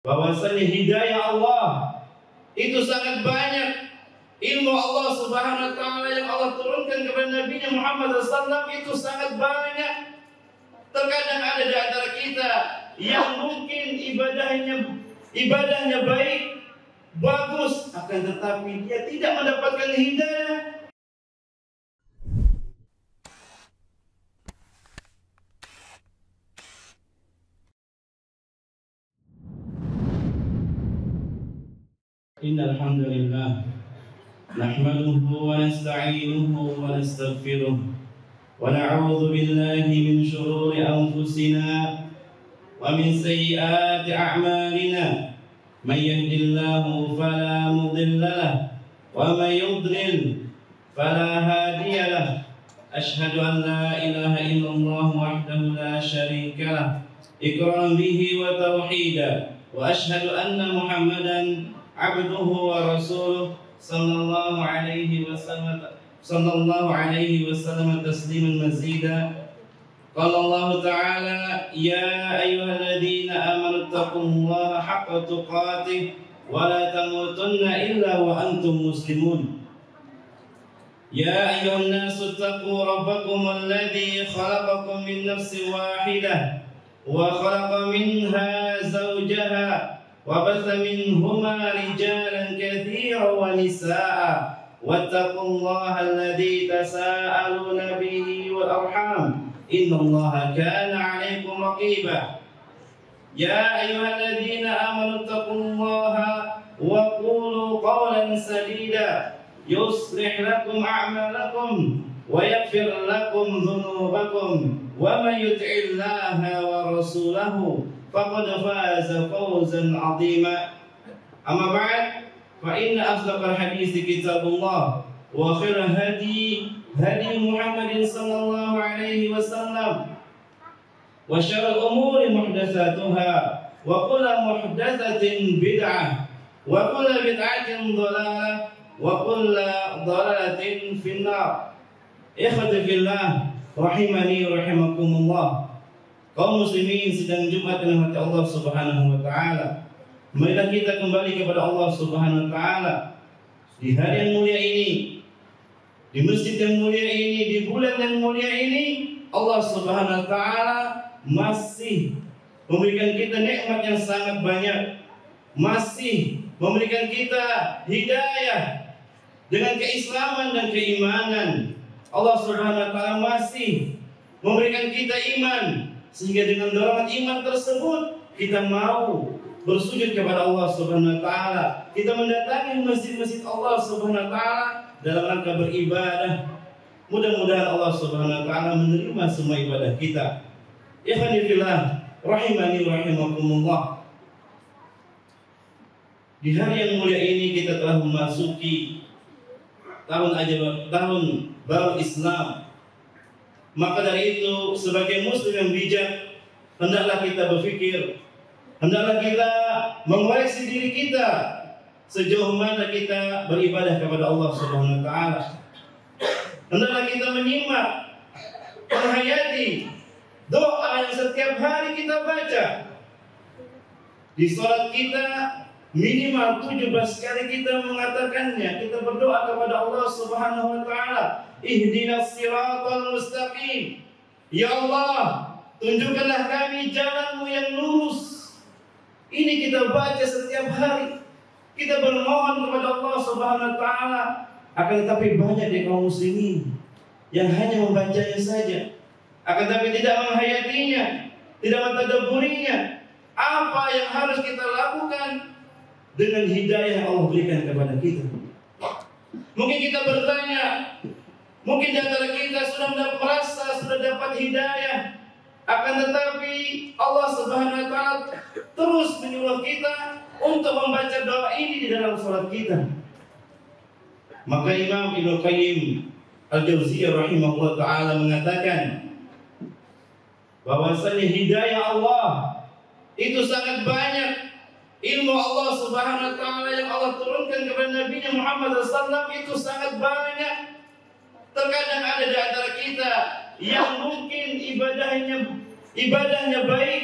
bahwasanya hidayah Allah itu sangat banyak. Ilmu Allah Subhanahu wa taala yang Allah turunkan kepada Nabi Muhammad SAW itu sangat banyak. Terkadang ada di antara kita yang mungkin ibadahnya baik, bagus, akan tetapi dia tidak mendapatkan hidayah. Innal hamdalillah nahmaduhu wa nasta'inuhu wa nastaghfiruh wa na'udzu billahi min shururi anfusina wa min sayyiati a'malina may yahdihillahu fala mudilla lahu wa may yudlil fala hadiya lahu ashhadu an la ilaha illallah wahdahu la syarika lahu iqraran bihi wa tauhida wa ashhadu anna muhammadan abduhu wa rasuluh sallallahu alaihi wasallam tasliman mazida. Qala Allah ta'ala ya ayyuhalladzina amanu taqullaha haqqa tuqatih wa la tamutunna illa wa antum muslimun. Ya ayyuhan nasu taqu rabbakum alladzi khalaqakum min nafsin wahidah wa khalaqa minha zawjaha وبث منهما رجالا كثيرا ونساء واتقوا الله الذي تساءلون به والأرحام إن الله كان عليكم رقيبا يا أيها الذين آمنوا اتقوا الله وقولوا قولا سديدا يصلح لكم أعمالكم ويغفر لكم ذنوبكم ومن يطع الله ورسوله فقد فاز فوزا عظيما. أما بعد فإن أصدق الحديث كتاب الله وخير هدي محمد صلى الله عليه وسلم وشر الأمور محدثاتها وكل محدثة بدعة وكل بدعة ضلالة وكل ضلالة في النار. إخوتي في الله rahimani rahimakumullah. Kaum muslimin sedang Jumat dengan hati Allah Subhanahu wa taala. Marilah kita kembali kepada Allah Subhanahu wa taala di hari yang mulia ini, di masjid yang mulia ini, di bulan yang mulia ini. Allah Subhanahu wa taala masih memberikan kita nikmat yang sangat banyak, masih memberikan kita hidayah dengan keislaman dan keimanan. Allah Subhanahu wa taala masih memberikan kita iman, sehingga dengan dorongan iman tersebut kita mau bersujud kepada Allah Subhanahu wa taala. Kita mendatangi masjid-masjid Allah Subhanahu wa taala dalam rangka beribadah. Mudah-mudahan Allah Subhanahu wa taala menerima semua ibadah kita. Ikhwani fillah rahimani rahimakumullah. Di hari yang mulia ini kita telah memasuki tahun baru Islam. Maka dari itu sebagai muslim yang bijak, hendaklah kita berpikir, hendaklah kita mengoreksi diri kita sejauh mana kita beribadah kepada Allah Subhanahu wa taala. Hendaklah kita menyimak, menghayati doa yang setiap hari kita baca. Di salat kita minimal 17 kali kita mengatakannya. Kita berdoa kepada Allah Subhanahu wa taala, ihdinas siratal mustaqim. Ya Allah, tunjukkanlah kami jalanmu yang lurus. Ini kita baca setiap hari. Kita bermohon kepada Allah Subhanahu wa taala. Akan tetapi banyak di kaum muslimin yang hanya membacanya saja, akan tetapi tidak menghayatinya, tidak mentadabburinya. Apa yang harus kita lakukan dengan hidayah yang Allah berikan kepada kita? Mungkin kita bertanya, mungkin di antara kita sudah merasa sudah dapat hidayah, akan tetapi Allah Subhanahu wa taala terus menyuruh kita untuk membaca doa ini di dalam salat kita. Maka Imam Ibnu Qayyim Al-Jauziyah rahimahullah taala mengatakan bahwasanya hidayah Allah itu sangat banyak. Ilmu Allah Subhanahu wa taala yang Allah turunkan kepada Nabi Muhammad SAW itu sangat banyak. Terkadang ada di antara kita yang mungkin ibadahnya baik,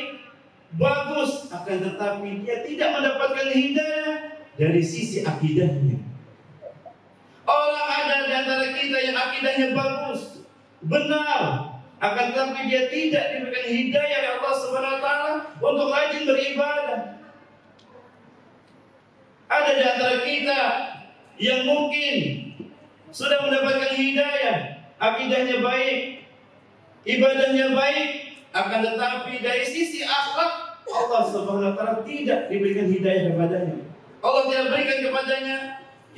bagus, akan tetapi dia tidak mendapatkan hidayah dari sisi akidahnya. Orang ada di antara kita yang akidahnya bagus, benar, akan tetapi dia tidak diberikan hidayah oleh Allah Subhanahu wa taala untuk rajin beribadah. Ada di antara kita yang mungkin sudah mendapatkan hidayah, akidahnya baik, ibadahnya baik, akan tetapi dari sisi akhlak Allah Subhanahu wa taala tidak diberikan hidayah kepadanya. Allah tidak berikan kepadanya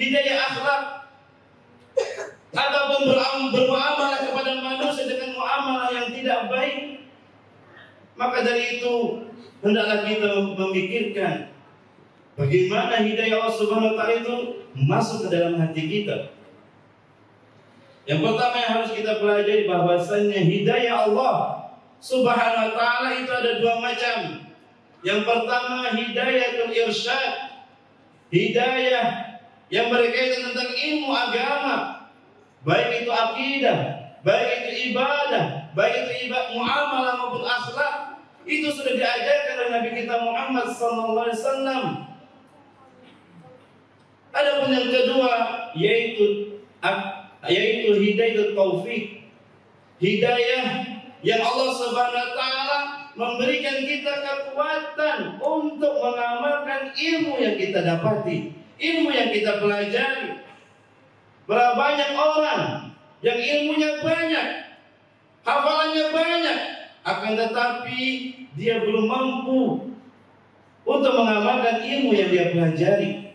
hidayah akhlak ataupun bermuamalah kepada manusia dengan muamalah yang tidak baik. Maka dari itu hendaklah kita memikirkan bagaimana hidayah Allah Subhanahu wa taala itu masuk ke dalam hati kita. Yang pertama yang harus kita pelajari bahwasannya hidayah Allah Subhanahu wa taala itu ada dua macam. Yang pertama hidayatul irsyad, hidayah yang berkaitan tentang ilmu agama, baik itu akidah, baik itu ibadah, baik itu muamalah maupun akhlak, itu sudah diajarkan oleh Nabi kita Muhammad sallallahu alaihi wasallam. Adapun yang kedua yaitu hidayah taufik, hidayah yang Allah Subhanahu wa taala memberikan kita kekuatan untuk mengamalkan ilmu yang kita dapati, ilmu yang kita pelajari. Berapa banyak orang yang ilmunya banyak, hafalannya banyak, akan tetapi dia belum mampu untuk mengamalkan ilmu yang dia pelajari.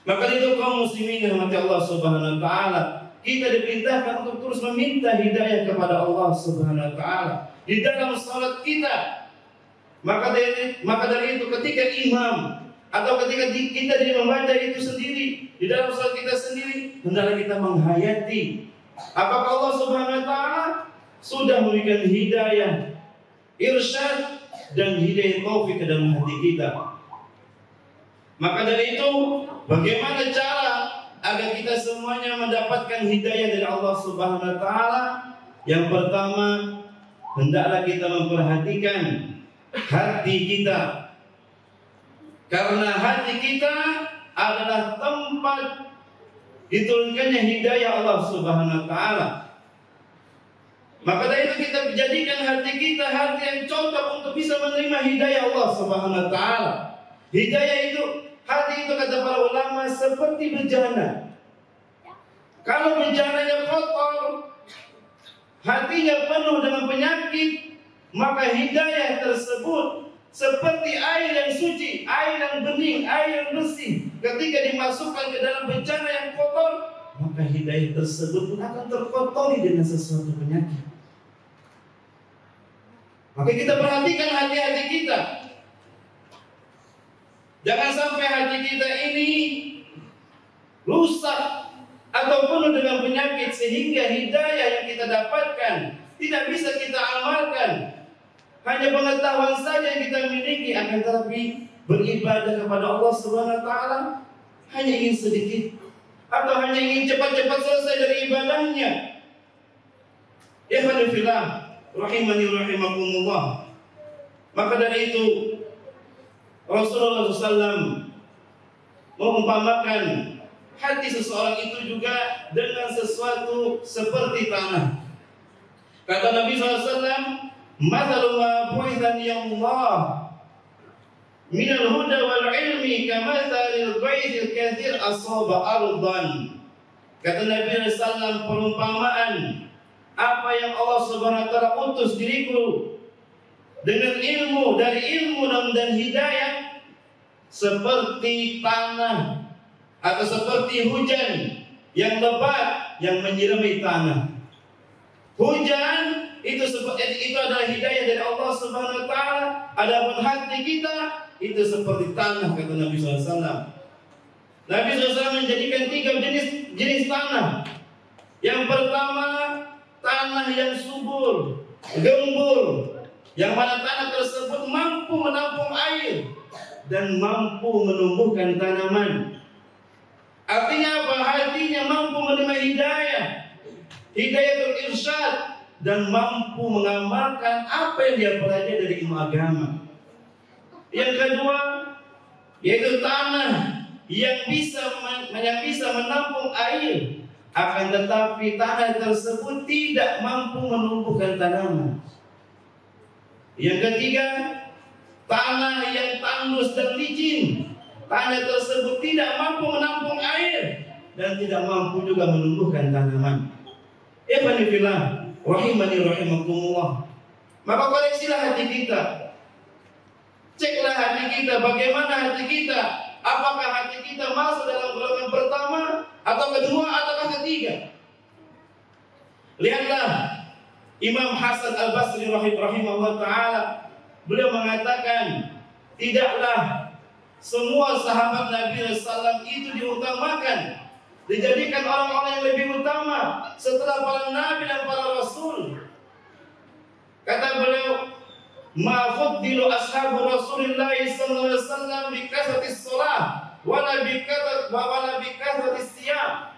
Maka itu kaum muslimin yang dirahmati Allah Subhanahu wa taala, kita diperintahkan untuk terus meminta hidayah kepada Allah Subhanahu wa taala di dalam salat kita. Maka dari itu ketika imam atau ketika kita membaca itu sendiri di dalam salat kita sendiri, hendaklah kita menghayati apakah Allah Subhanahu wa taala sudah memberikan hidayah, irsyad dan hidayah taufik ke dalam hati kita. Maka dari itu, bagaimana cara agar kita semuanya mendapatkan hidayah dari Allah Subhanahu wa taala? Yang pertama, hendaklah kita memperhatikan hati kita. Karena hati kita adalah tempat diturunkannya hidayah Allah Subhanahu wa taala. Maka dari itu kita jadikan hati kita hati yang cocok untuk bisa menerima hidayah Allah Subhanahu wa taala. Hidayah itu, hati itu kata para ulama seperti bejana. Kalau bejananya kotor, hatinya penuh dengan penyakit, maka hidayah tersebut seperti air yang suci, air yang bening, air yang bersih. Ketika dimasukkan ke dalam bejana yang kotor, maka hidayah tersebut pun akan terkotori dengan sesuatu penyakit. Maka kita perhatikan hati-hati kita. Jangan sampai hati kita ini rusak atau penuh dengan penyakit sehingga hidayah yang kita dapatkan tidak bisa kita amalkan. Hanya pengetahuan saja yang kita miliki, akan tetapi beribadah kepada Allah Subhanahu wa taala hanya ingin sedikit atau hanya ingin cepat-cepat selesai dari ibadahnya. Ikhwan fillah rahimani rahimakumullah. Maka dari itu Rasulullah SAW mengumpamakan hati seseorang itu juga dengan sesuatu seperti tanah. Kata Nabi SAW, "Mathalu ma bu'ithani Allah minal huda wal ilmi kamathalil ghaithil katsir asaba ardan." Kata Nabi SAW, perumpamaan apa yang Allah Subhanahu wa taala utus diriku dengan ilmu, dari ilmu dan hidayah, seperti tanah atau seperti hujan yang lebat yang menyirami tanah. Hujan itu adalah hidayah dari Allah Subhanahu wa taala. Adapun hati kita itu seperti tanah, kata Nabi SAW. Nabi SAW menjadikan 3 jenis tanah. Yang pertama, tanah yang subur, gembur, yang mana tanah tersebut mampu menampung air dan mampu menumbuhkan tanaman. Artinya apa? Hatinya mampu menerima hidayah, hidayatul irsyad, dan mampu mengamalkan apa yang dia pelajari dari ilmu agama. Yang kedua, yaitu tanah yang bisa menampung air, akan tetapi tanah tersebut tidak mampu menumbuhkan tanaman. Yang ketiga, tanah yang tandus dan licin, tanah tersebut tidak mampu menampung air dan tidak mampu juga menumbuhkan tanaman. Ikhwani fillah, rahimani rahimakumullah. Maka koreksilah hati kita. Ceklah hati kita, bagaimana hati kita? Apakah hati kita masuk dalam golongan pertama, atau kedua, atau ketiga? Lihatlah Imam Hasan Al-Basri rahimahullah ta'ala. Beliau mengatakan, tidaklah semua sahabat Nabi SAW itu diutamakan, dijadikan orang-orang yang lebih utama setelah para nabi dan para rasul. Kata beliau, ma fuddilu ashabu Rasulillah sallallahu alaihi wasallam bi kasratis shalah wala bi kasratis siyam.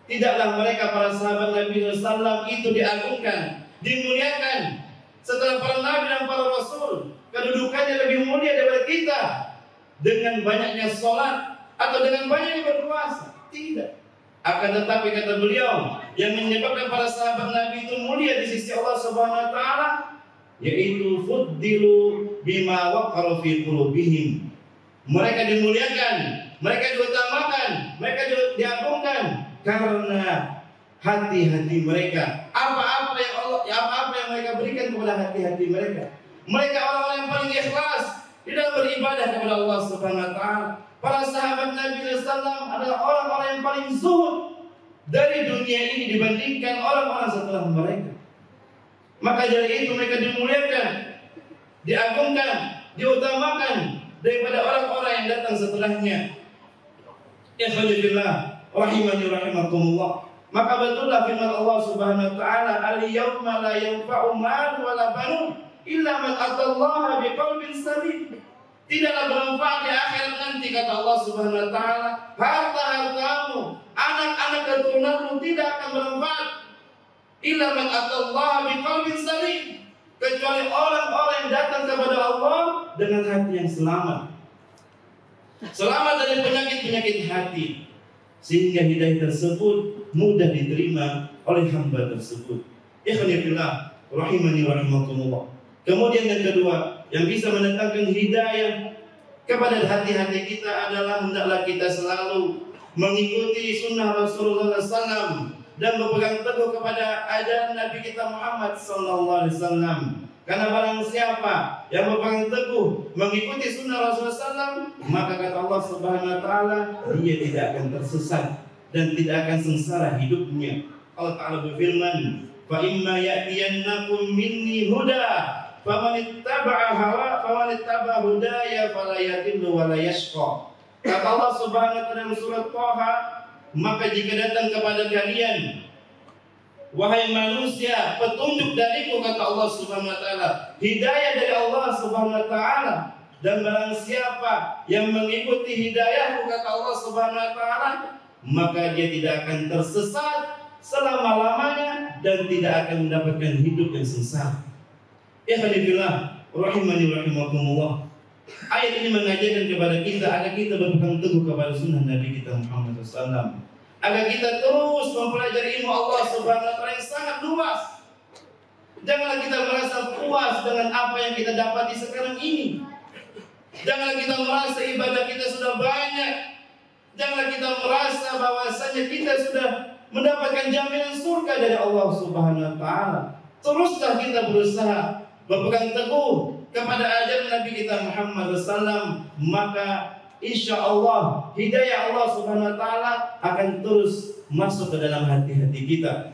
Tidaklah mereka para sahabat Nabi sallallahu itu diagungkan, dimuliakan setelah para nabi dan para rasul. Kedudukannya lebih mulia daripada kita dengan banyaknya salat atau dengan banyaknya berpuasa. Tidak. Akan tetapi kata beliau, yang menyebabkan para sahabat Nabi itu mulia di sisi Allah Subhanahu wa taala, yaitu fuddilu bima waqara fi qulubihim. Mereka dimuliakan, mereka diutamakan, mereka diagungkan karena hati-hati mereka. Apa-apa yang mereka berikan kepada hati-hati mereka. Mereka orang-orang yang paling ikhlas di dalam beribadah kepada Allah Subhanahu wa taala. Para sahabat Nabi SAW adalah orang-orang yang paling zuhud dari dunia ini dibandingkan orang-orang setelah mereka. Maka dari itu mereka dimuliakan, diagungkan, diutamakan daripada orang-orang yang datang setelahnya. Ikhwani fillah, rahimani rahimakumullah. Maka betullah firman Allah Subhanahu wa taala, al-yauma la yanfa'u malun wala banun illa man atallaha biqalbin salim. Tidaklah bermanfaat di akhirat nanti, kata Allah Subhanahu wa taala, harta-hartamu, anak-anak keturunanmu tidak akan bermanfaat illa man atallaha biqalbin salim, kecuali orang-orang yang datang kepada Allah dengan hati yang selamat. Selamat dari penyakit-penyakit hati, sehingga hidayah tersebut mudah diterima oleh hamba tersebut. Ikhwani fillah, rahimani wa rahimakumullah. Kemudian yang kedua, yang bisa mendatangkan hidayah kepada hati-hati kita adalah hendaklah kita selalu mengikuti sunnah Rasulullah SAW dan berpegang teguh kepada ajaran Nabi kita Muhammad SAW. Karena barang siapa yang berpegang teguh mengikuti sunnah Rasulullah SAW, maka kata Allah Subhanahu wa taala, dia tidak akan tersesat dan tidak akan sengsara hidupnya. Allah Ta'ala berfirman, fa imma ya'tiyannakum minni huda faman ittaba'a hudaya fala yadhillu wa la yashqa. Kata Allah Subhanahu wa taala dalam surat Thaha, maka jika datang kepada kalian wahai manusia petunjuk dariku, kata Allah Subhanahu wa taala, hidayah dari Allah Subhanahu wa taala, dan barang siapa yang mengikuti hidayahku, kata Allah Subhanahu wa taala, maka dia tidak akan tersesat selama-lamanya dan tidak akan mendapatkan hidup yang sengsara. Ikhwani fillah, rahimani rahimakumullah. Ayat ini mengajarkan kepada kita agar kita berpegang teguh kepada sunnah Nabi kita Muhammad SAW, agar kita terus mempelajari ilmu Allah Subhanahu wa taala yang sangat luas. Janganlah kita merasa puas dengan apa yang kita dapati sekarang ini. Janganlah kita merasa ibadah kita sudah banyak. Janganlah kita merasa bahwasanya kita sudah mendapatkan jaminan surga dari Allah Subhanahu wa taala. Teruslah kita berusaha berpegang teguh kepada ajaran Nabi kita Muhammad SAW, maka insya Allah hidayah Allah Subhanahu wa taala akan terus masuk ke dalam hati-hati kita.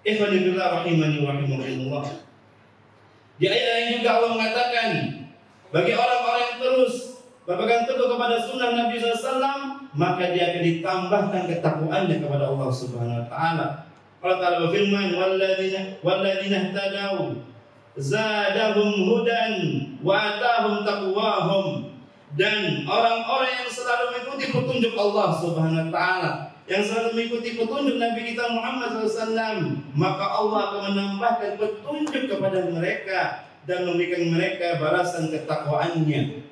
Ikhwani fillah, rahimani wa rahimakumullah. Di ayat lain juga Allah mengatakan, bagi orang-orang yang terus berpegang teguh kepada sunnah Nabi SAW, maka dia akan ditambahkan ketakwaannya kepada Allah Subhanahu wa taala. Allah Ta'ala berfirman, walladzina ihtadaw zadahum hudan wa atahum taqwahum. Dan orang-orang yang selalu mengikuti petunjuk Allah Subhanahu wa taala, yang selalu mengikuti petunjuk Nabi kita Muhammad SAW, maka Allah akan menambahkan petunjuk kepada mereka dan memberikan mereka balasan ketakwaannya.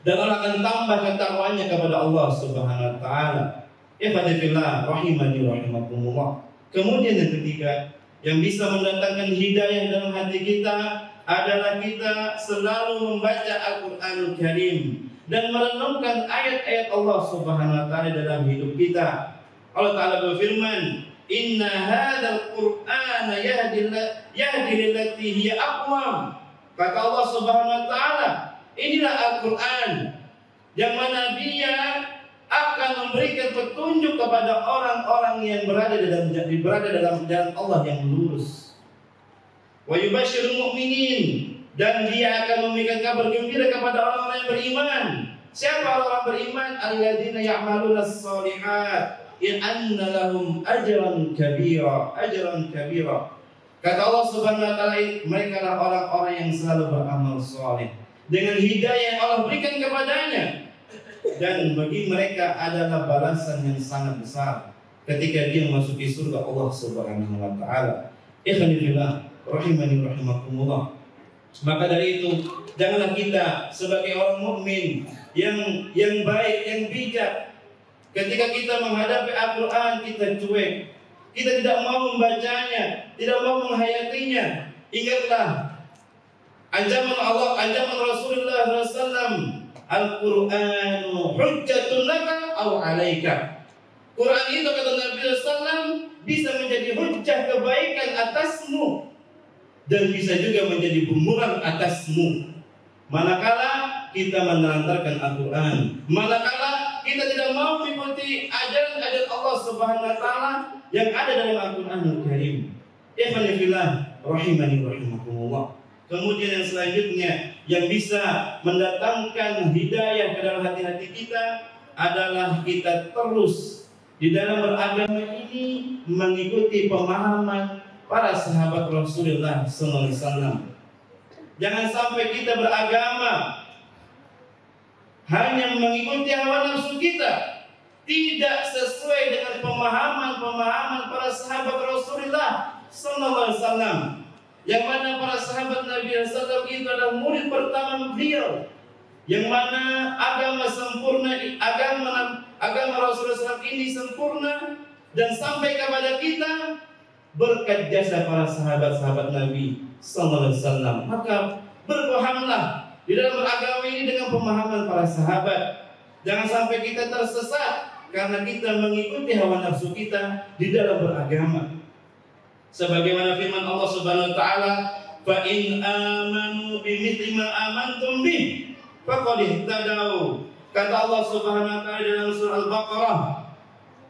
Dan Allah akan tambah ketakwaannya kepada Allah Subhanahu wa taala. Ikhwatifillah rahimani rahimakumullah. Kemudian yang ketiga, yang bisa mendatangkan hidayah dalam hati kita adalah kita selalu membaca Al-Qur'anul Karim dan merenungkan ayat-ayat Allah Subhanahu wa taala dalam hidup kita. Allah taala berfirman, "Inna hadzal Qur'ana yahdi lillati hiya aqwam." Kata Allah Subhanahu wa taala, inilah Al-Qur'an yang mana dia akan memberikan petunjuk kepada orang-orang yang berada dalam jalan Allah yang lurus. Wa yubashshirul mu'minin, dan dia akan memberikan kabar gembira kepada orang-orang yang beriman. Siapa orang-orang beriman? Alladzina ya'maluna as-shalihat inna lahum ajran kabira. Kata Allah Subhanahu wa taala, mereka adalah orang-orang yang selalu beramal saleh dengan hidayah yang Allah berikan kepadanya. Dan bagi mereka adalah balasan yang sangat besar ketika dia memasuki surga Allah Subhanahu wa taala. Ikhwanillah rahimani rahimakumullah. Maka dari itu, janganlah kita sebagai orang mukmin yang baik, yang bijak, ketika kita menghadapi Al-Qur'an kita cuek, kita tidak mau membacanya, tidak mau menghayatinya. Ingatlah ancaman Allah, ancaman Rasulullah SAW, Al-Qur'anu hujjatun laka aw 'alaika. Quran itu kata Nabi SAW bisa menjadi hujjah kebaikan atasmu dan bisa juga menjadi bumerang atasmu. Manakala kita menelantarkan Al-Qur'an, manakala kita tidak mau mengikuti ajaran-ajaran Allah Subhanahu wa taala yang ada dalam Al-Qur'anul Karim. Ikhwanillah rahimani rahimakumullah. Kemudian yang selanjutnya yang bisa mendatangkan hidayah ke dalam hati-hati kita adalah kita terus di dalam beragama ini mengikuti pemahaman para sahabat Rasulullah SAW. Jangan sampai kita beragama hanya mengikuti hawa nafsu kita, tidak sesuai dengan pemahaman para sahabat Rasulullah SAW. Yang mana para sahabat Nabi SAW itu adalah murid pertama beliau, yang mana agama sempurna, agama Rasulullah SAW ini sempurna dan sampai kepada kita berkat jasa para sahabat-sahabat Nabi SAW. Maka berpahamlah di dalam beragama ini dengan pemahaman para sahabat. Jangan sampai kita tersesat karena kita mengikuti hawa nafsu kita di dalam beragama. Sebagaimana firman Allah Subhanahu wa taala, "Fa in amanu bimithli ma amantum bih faqad ihtadaw." Kata Allah Subhanahu wa taala dalam surah Al-Baqarah,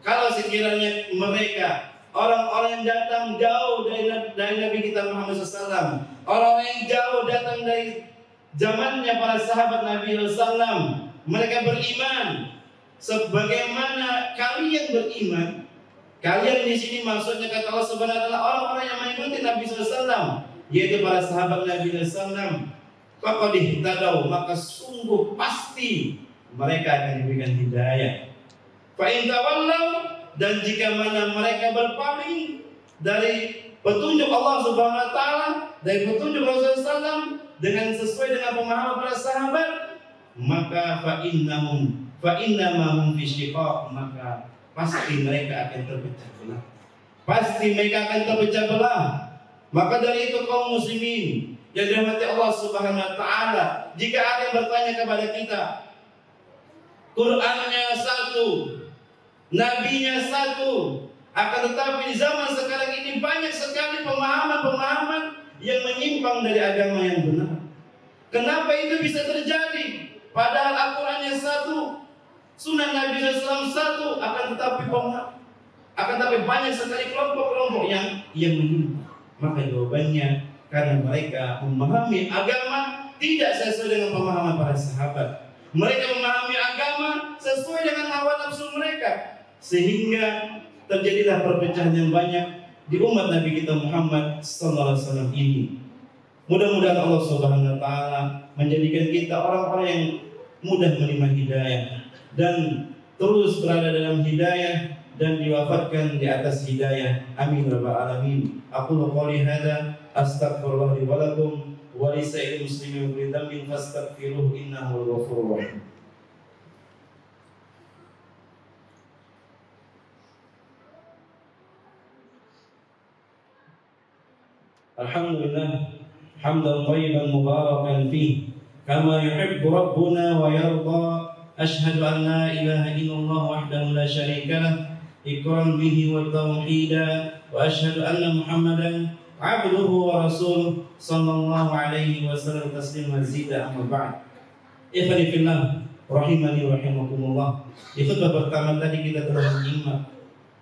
kalau sekiranya mereka orang-orang yang datang jauh dari Nabi kita Muhammad SAW, orang-orang yang jauh datang dari zamannya para sahabat Nabi SAW, mereka beriman sebagaimana kalian beriman. Kalian di sini maksudnya kata Allah Subhanahu wa taala orang-orang yang mengikuti Nabi SAW, yaitu para sahabat Nabi SAW. Faqad ihtadaw, maka sungguh pasti mereka akan diberikan hidayah. Fa in tawallaw, dan jika mana mereka berpaling dari petunjuk Allah Subhanahu wa taala, dari petunjuk Rasulullah SAW dengan sesuai dengan pemahaman para sahabat, maka fa innama hum fi shiqaq, maka pasti mereka akan terpecah belah. Pasti mereka akan terpecah belah. Maka dari itu kaum muslimin yang dirahmati Allah Subhanahu wa taala, jika ada yang bertanya kepada kita, Qur'annya satu, nabinya satu, akan tetapi di zaman sekarang ini banyak sekali pemahaman-pemahaman yang menyimpang dari agama yang benar. Kenapa itu bisa terjadi? Padahal Al-Qur'annya satu, Sunnah Nabi SAW satu, akan tetapi banyak sekali kelompok-kelompok yang menyimpang. Maka jawabannya karena mereka memahami agama tidak sesuai dengan pemahaman para sahabat. Mereka memahami agama sesuai dengan hawa nafsu mereka, sehingga terjadilah perpecahan yang banyak di umat Nabi kita Muhammad SAW ini. Mudah-mudahan Allah Subhanahu wa taala menjadikan kita orang-orang yang mudah menerima hidayah dan terus berada dalam hidayah dan diwafatkan di atas hidayah. Amin rabbal alamin. Aqulu qouli hadza astaghfirullah li wa lakum wa lisa'il muslimin bi dzambin fastaghfiruhu innahu ghafurur rahim. Alhamdulillah hamdan thayyiban mubarakan fihi kama yuhibbu rabbuna wa yarda. Asyhadu an la ilaha illallah wahdahu la syarika lah iqran bihi wa tauhida wa asyhadu anna Muhammadan abduhu wa rasuluh sallallahu alaihi wasallam tasliman mazida amma ba'd. Ikhwani fillah rahimani wa rahimakumullah. Di khutbah pertama tadi kita telah menyimak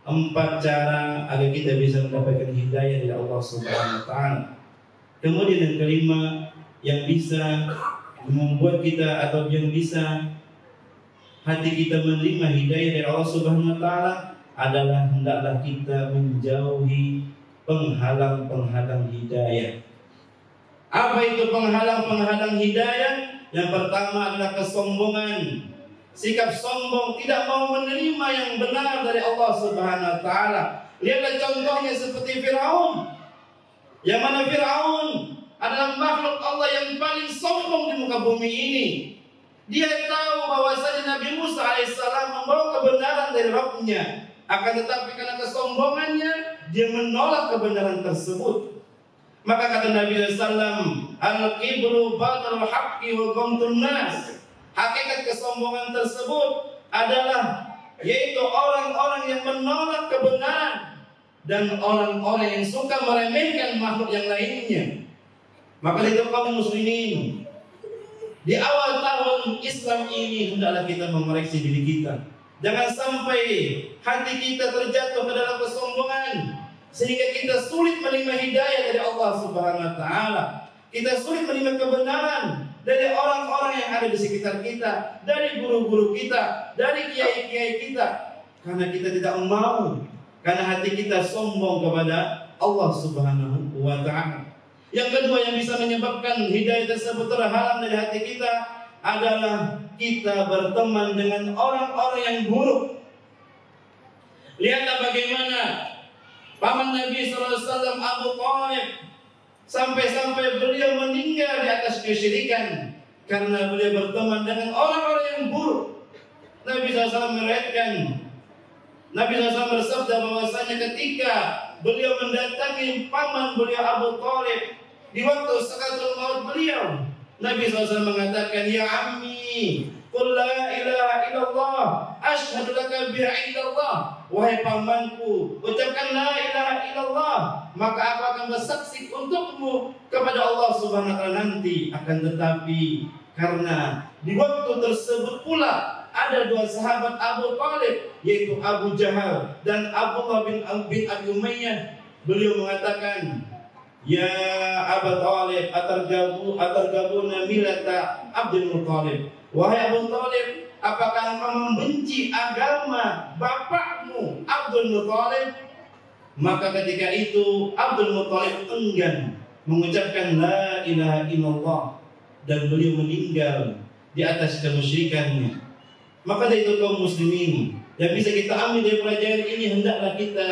4 cara agar kita bisa mendapatkan hidayah dari Allah Subhanahu wa taala. Kemudian yang kelima yang bisa membuat kita atau yang bisa hati kita menerima hidayah dari Allah Subhanahu wa taala adalah hendaklah kita menjauhi penghalang-penghalang hidayah. Apa itu penghalang-penghalang hidayah? Yang pertama adalah kesombongan. Sikap sombong, tidak mau menerima yang benar dari Allah Subhanahu wa taala. Lihatlah contohnya seperti Firaun. Yang mana Firaun adalah makhluk Allah yang paling sombong di muka bumi ini. Dia tahu bahwasanya Nabi Musa alaihissalam membawa kebenaran dari Rabb-Nya. Akan tetapi karena kesombongannya, dia menolak kebenaran tersebut. Maka kata Nabi SAW, al-kibru batarul haqqi wa ghamtun nas. Hakikat kesombongan tersebut adalah yaitu orang-orang yang menolak kebenaran dan orang-orang yang suka meremehkan makhluk yang lainnya. Maka itu kaum muslimin, di awal tahun Islam ini hendaklah kita memeriksa diri kita. Jangan sampai hati kita terjatuh ke dalam kesombongan sehingga kita sulit menerima hidayah dari Allah Subhanahu wa taala. Kita sulit menerima kebenaran dari orang-orang yang ada di sekitar kita, dari guru-guru kita, dari kiai-kiai kita, karena kita tidak mau, karena hati kita sombong kepada Allah Subhanahu wa taala. Yang kedua yang bisa menyebabkan hidayah tersebut terhalang dari hati kita adalah kita berteman dengan orang-orang yang buruk. Lihatlah bagaimana paman Nabi SAW Abu Thalib sampai-sampai beliau meninggal di atas kesyirikan karena beliau berteman dengan orang-orang yang buruk. Nabi SAW meriwayatkan, Nabi SAW bersabda bahwasanya ketika beliau mendatangi paman beliau Abu Thalib di waktu sakaratul maut beliau, Nabi SAW mengatakan, ya ammi, qul la ilaha illallah, asyhadu laka bi'indallah. Wahai pamanku, ucapkan la ilaha illallah, maka aku akan bersaksi untukmu kepada Allah Subhanahu wa taala nanti. Akan tetapi karena di waktu tersebut pula ada 2 sahabat Abu Thalib, yaitu Abu Jahal dan Abdullah bin Abi Umayyah. Beliau mengatakan, ya Abu Thalib, atargabuna millata Abdul Muthalib. Wahai Abu Thalib, apakah engkau membenci agama bapakmu Abdul Muthalib? Maka ketika itu Abdul Muthalib enggan mengucapkan la ilaha illallah dan beliau meninggal di atas kemusyrikannya. Maka dari itu kaum muslimin, yang bisa kita ambil dari pelajaran ini, hendaklah kita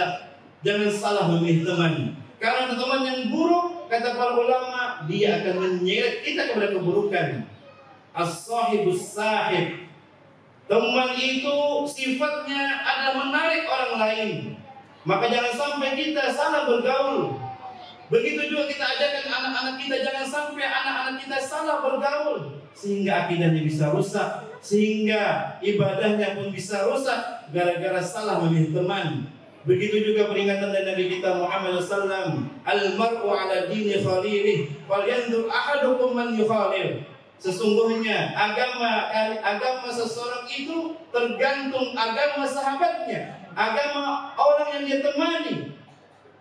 jangan salah memilih teman. Karena teman yang buruk, kata para ulama, dia akan menyeret kita kepada keburukan. As-sahibus sahib, teman itu sifatnya adalah menarik orang lain. Maka jangan sampai kita salah bergaul. Begitu juga kita ajarkan anak-anak kita, jangan sampai anak-anak kita salah bergaul, sehingga akidahnya bisa rusak, sehingga ibadahnya pun bisa rusak gara-gara salah memilih teman. Begitu juga peringatan dari Nabi kita Muhammad SAW, al-mar'u ala dini khalilih, falyanzur ahadukum man yukhalil. Sesungguhnya agama seseorang itu tergantung agama sahabatnya, agama orang yang dia temani.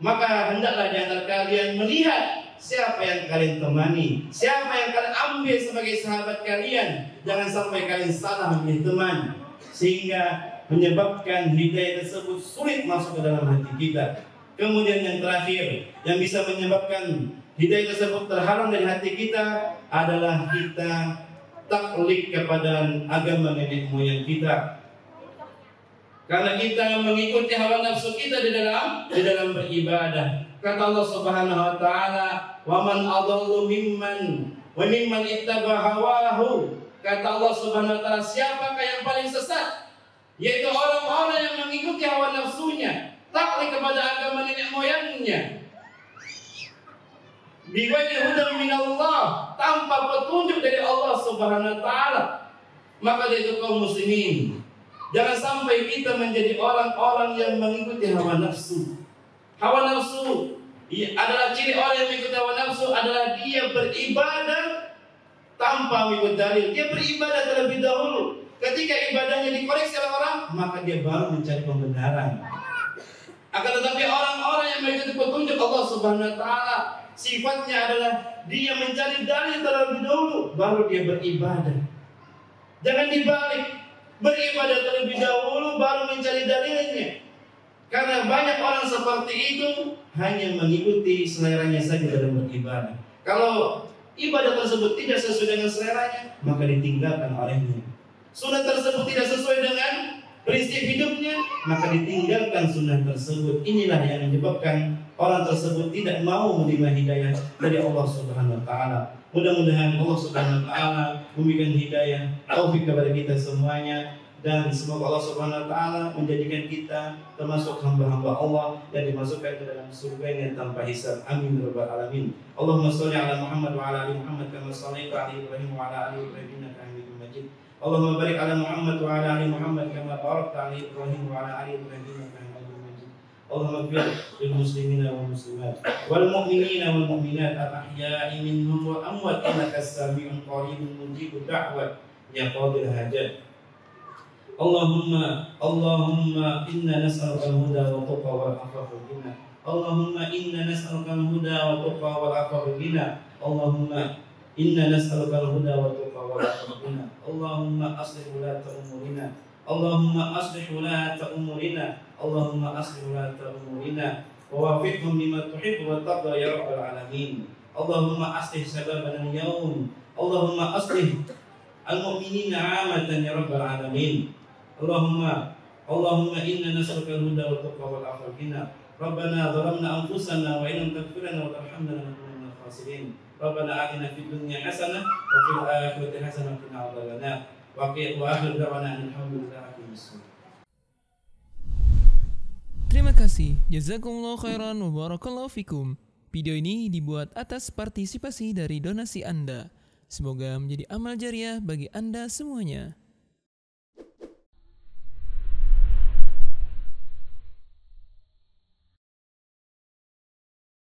Maka hendaklah di antara kalian melihat siapa yang kalian temani, siapa yang kalian ambil sebagai sahabat kalian. Jangan sampai kalian salah memilih teman, sehingga menyebabkan hidayah tersebut sulit masuk ke dalam hati kita. Kemudian yang terakhir yang bisa menyebabkan hidayah tersebut terhalang dari hati kita adalah kita taklid kepada agama nenek moyang kita. Karena kita mengikuti hawa nafsu kita di dalam beribadah. Kata Allah Subhanahu wa taala, "Wa man adallu mimman ittaba hawahu." Kata Allah Subhanahu wa taala, siapakah yang paling sesat? Yaitu orang-orang yang mengikuti hawa nafsunya, taklid kepada agama nenek moyangnya. Bighairi hudan minallah, tanpa petunjuk dari Allah Subhanahu wa taala. Maka dari itu kaum muslimin, jangan sampai kita menjadi orang-orang yang mengikuti hawa nafsu. Hawa nafsu adalah ciri orang yang mengikuti hawa nafsu adalah dia beribadah tanpa mengikut dalil. Dia beribadah terlebih dahulu. Ketika ibadahnya dikoreksi oleh orang, maka dia baru mencari pembenaran. Akan tetapi orang-orang yang mengikuti petunjuk Allah Subhanahu wa taala, sifatnya adalah dia mencari dalil terlebih dahulu, baru dia beribadah. Jangan dibalik, beribadah terlebih dahulu baru mencari dalilnya. Karena banyak orang seperti itu hanya mengikuti seleranya saja dalam beribadah. Kalau ibadah tersebut tidak sesuai dengan seleranya, maka ditinggalkan olehnya. Sunnah tersebut tidak sesuai dengan prinsip hidupnya, maka ditinggalkan sunnah tersebut. Inilah yang menyebabkan orang tersebut tidak mau menerima hidayah dari Allah Subhanahu wa taala. Mudah-mudahan Allah Subhanahu wa taala memberikan hidayah taufik kepada kita semuanya, dan semoga Allah Subhanahu wa taala menjadikan kita termasuk hamba-hamba Allah yang dimasukkan ke dalam surga-Nya tanpa hisab. Amin ya rabbal alamin. Allahumma shalli ala Muhammad wa ala ali Muhammad kama shallaita ala Ibrahim wa ala ali Ibrahim innaka Hamidum Majid. Allahumma barik ala Muhammad wa ala ali Muhammad kama barakta ala Ibrahim wa ala ali Ibrahim innaka Hamidum Majid. Allahumma ighfir lil muslimina wal muslimat wal mu'minina wal mu'minat al ahya'i minhum wa amwat innaka as-sami'un qaribun mujibud da'wat ya qadil hajat. Allahumma inna nas'aluka al-huda wa tuqa wal afafa wal ghina. Allahumma inna nas'aluka al-huda wa tuqa wal afafa wal ghina. Allahumma inna nas'aluka al-huda wa tuqa wal afafa wal ghina. Allahumma aslih ulata umurina. Allahumma aslih ulata umurina. Allahumma aslih ulata umurina wa waffiqhum lima tuhibbu wa tarda ya rabbal alamin. Allahumma aslih sababana al-yawm. Allahumma aslih al-mu'minina 'amatan ya rabbal alamin. Allahumma inna nas'aluka al-huda wa tuqa wal afafa wal ghina. Rabbana zalamna anfusana wa in lam taghfir lana wa tarhamna lanakunanna minal khasirin. Rabbana atina fid dunya hasanah wa fil akhirati hasanah wa qina adzabannar. Wa akhiru da'wana alhamdulillahi rabbil alamin. Terima kasih. Jazakumullahu khairan wa barakallahu fikum. Video ini dibuat atas partisipasi dari donasi Anda. Semoga menjadi amal jariah bagi Anda semuanya.